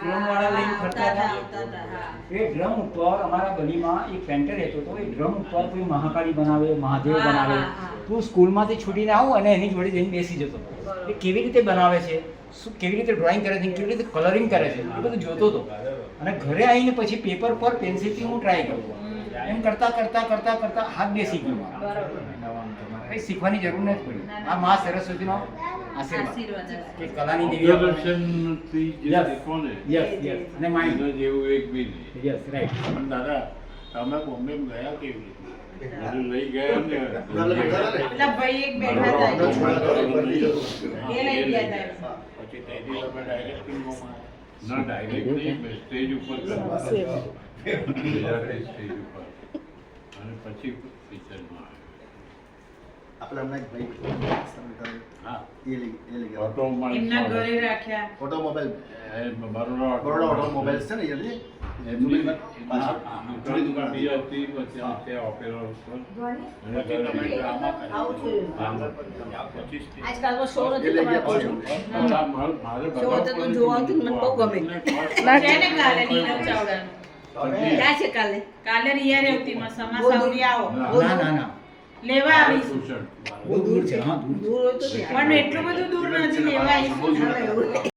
Drum વાળા લઈને ફરતા હતા. એ ડ્રમ ઉપર અમારા ગલીમાં એક પેન્ટર રહેતો હતો. એ ડ્રમ ઉપર કોઈ મહાકાળી બનાવે, મહાદેવ બનાવે. તું સ્કૂલમાંથી છૂટીને આવું અને એની જોડે જઈને બેસી જતો હતો. એ કેવી રીતે બનાવે છે, કેવી રીતે ડ્રોઈંગ કરે છે, કેવી રીતે કલરિંગ કરે છે, એ બધું જોતો હતો. અને ઘરે આવીને પછી પેપર પર પેન્સિલથી હું ટ્રાય કરું. એમ કરતા કરતા કરતા કરતા હાથ બેસી ગયો. કંઈ શીખવાની જરૂર નથી પડી. આ મા સરસ્વતીનો આશીર્વાદ કે કલાની દેવી દર્શનથી જે શીખોને યસ યસ અને માઇન્ડ એના જેવું એક બી નહીં. Yes right. પણ દાદા તમે બોમ્બે ગયા કેવી રીતે બધું લઈ ગયા ને પેલા ભાઈ એક બેઠા હતા એ લઈ ગયા હતા. પછી ત્યાંથી તમે ડાયરેક્ટ ફિલ્મોમાં ના ડાયરેક્ટ નહીં સ્ટેજ ઉપર કરવા સ્ટેજ ઉપર અને પછી પિક્ચરમાં આપણે હમણાં એક ભાઈ હા એ લઈ ગયા ઓટોમાં એમના ઘરે રાખ્યા. ઓટોમોબાઈલ બરોડા બરોડા ઓટોમોબાઈલ્સ છે ને અહીંયાથી એમની પાછળ દુકાન બીજા હતી પછી તે ઓપેરા ઉપર અને તમે ડ્રામા આજકાલ શો નથી તમારે પૂછો મારે શો તો તું જોવા આવતું મને બહુ ગમે છે ને કાલે નીરવ ચાવડાનું. ક્યાં છે કાલે કાલે રિયા રેવતીમાં સમા સાવરી આવો ના ના ના લેવા આવીશું. ભૂષણ બહુ દૂર છે. હા દૂર દૂર હોય તો પણ એટલું બધું દૂર નથી લેવા આવીશું.